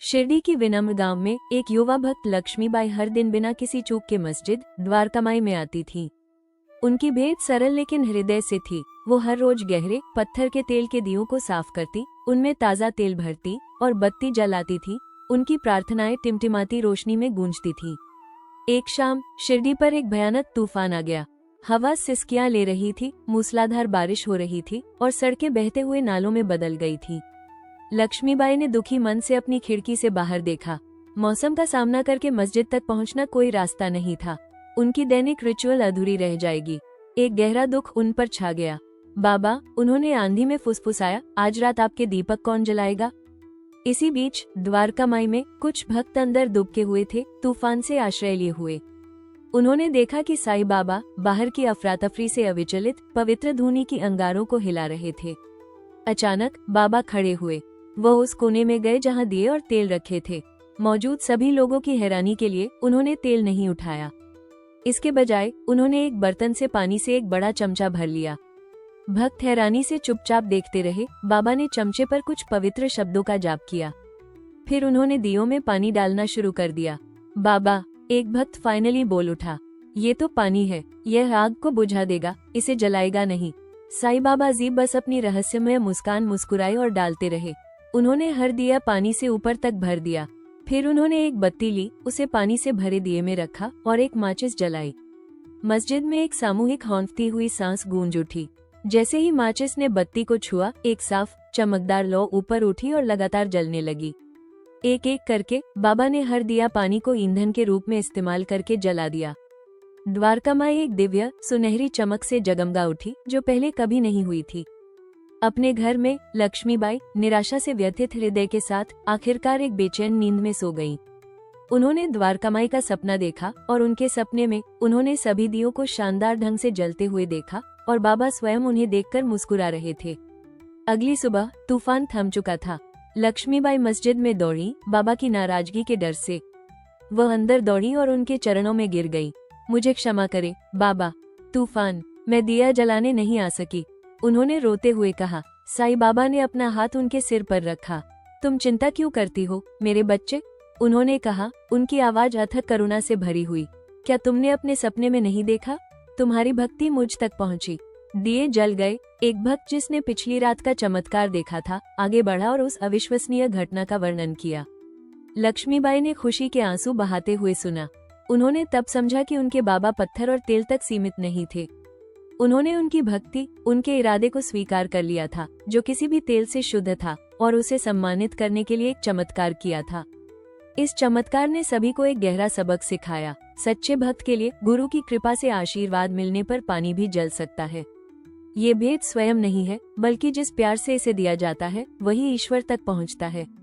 शिरडी की विनम्र गांव में एक युवा भक्त लक्ष्मीबाई हर दिन बिना किसी चूक के मस्जिद द्वारकामाई में आती थी। उनकी भेंट सरल लेकिन हृदय से थी। वो हर रोज गहरे पत्थर के तेल के दियों को साफ करती, उनमें ताज़ा तेल भरती और बत्ती जलाती थी। उनकी प्रार्थनाएं टिमटिमाती रोशनी में गूंजती थी। एक शाम शिरडी पर एक भयानक तूफान आ गया। हवा सिसकियां ले रही थी, मूसलाधार बारिश हो रही थी और सड़कें बहते हुए नालों में बदल गई थी। लक्ष्मीबाई ने दुखी मन से अपनी खिड़की से बाहर देखा। मौसम का सामना करके मस्जिद तक पहुंचना कोई रास्ता नहीं था। उनकी दैनिक रिचुअल अधूरी रह जाएगी। एक गहरा दुख उन पर छा गया। बाबा, उन्होंने आंधी में फुसफुसाया, आज रात आपके दीपक कौन जलाएगा? इसी बीच द्वारकामाई में कुछ भक्त अंदर दुबके हुए थे, तूफान से आश्रय लिए हुए। उन्होंने देखा कि साईं बाबा बाहर की अफरा-तफरी से अविचलित पवित्र धूनी की अंगारों को हिला रहे थे। अचानक बाबा खड़े हुए। वह उस कोने में गए जहां दिए और तेल रखे थे। मौजूद सभी लोगों की हैरानी के लिए उन्होंने तेल नहीं उठाया। इसके बजाय उन्होंने एक बर्तन से पानी से एक बड़ा चमचा भर लिया। भक्त हैरानी से चुपचाप देखते रहे। बाबा ने चमचे पर कुछ पवित्र शब्दों का जाप किया। फिर उन्होंने दियों में पानी डालना शुरू कर दिया। बाबा, एक भक्त फाइनली बोल उठा, ये तो पानी है, यह आग को बुझा देगा, इसे जलाएगा नहीं। साईं बाबा जी बस अपनी रहस्यमय मुस्कान मुस्कुराए और डालते रहे। उन्होंने हर दिया पानी से ऊपर तक भर दिया। फिर उन्होंने एक बत्ती ली, उसे पानी से भरे दिए में रखा और एक माचिस जलाई। मस्जिद में एक सामूहिक हौंफती हुई सांस गूंज उठी। जैसे ही माचिस ने बत्ती को छुआ, एक साफ चमकदार लौ ऊपर उठी और लगातार जलने लगी। एक एक करके बाबा ने हर दिया पानी को ईंधन के रूप में इस्तेमाल करके जला दिया। द्वारकामाई एक दिव्य सुनहरी चमक से जगमगा उठी, जो पहले कभी नहीं हुई थी। अपने घर में लक्ष्मीबाई निराशा से व्यथित हृदय के साथ आखिरकार एक बेचैन नींद में सो गईं। उन्होंने द्वारकामाई का सपना देखा और उनके सपने में उन्होंने सभी दियों को शानदार ढंग से जलते हुए देखा और बाबा स्वयं उन्हें देखकर मुस्कुरा रहे थे। अगली सुबह तूफान थम चुका था। लक्ष्मीबाई मस्जिद में दौड़ी, बाबा की नाराजगी के डर से। वह अंदर दौड़ी और उनके चरणों में गिर गई। मुझे क्षमा करे बाबा, तूफान, मैं दिया जलाने नहीं आ सकी, उन्होंने रोते हुए कहा। साईं बाबा ने अपना हाथ उनके सिर पर रखा। तुम चिंता क्यों करती हो मेरे बच्चे? उन्होंने कहा, उनकी आवाज अथक करुणा से भरी हुई। क्या तुमने अपने सपने में नहीं देखा? तुम्हारी भक्ति मुझ तक पहुंची। दिए जल गए। एक भक्त जिसने पिछली रात का चमत्कार देखा था, आगे बढ़ा और उस अविश्वसनीय घटना का वर्णन किया। लक्ष्मीबाई ने खुशी के आंसू बहाते हुए सुना। उन्होंने तब समझा कि उनके बाबा पत्थर और तेल तक सीमित नहीं थे। उन्होंने उनकी भक्ति, उनके इरादे को स्वीकार कर लिया था, जो किसी भी तेल से शुद्ध था, और उसे सम्मानित करने के लिए एक चमत्कार किया था। इस चमत्कार ने सभी को एक गहरा सबक सिखाया। सच्चे भक्त के लिए गुरु की कृपा से आशीर्वाद मिलने पर पानी भी जल सकता है। ये भेद स्वयं नहीं है, बल्कि जिस प्यार से इसे दिया जाता है, वही ईश्वर तक पहुंचता है।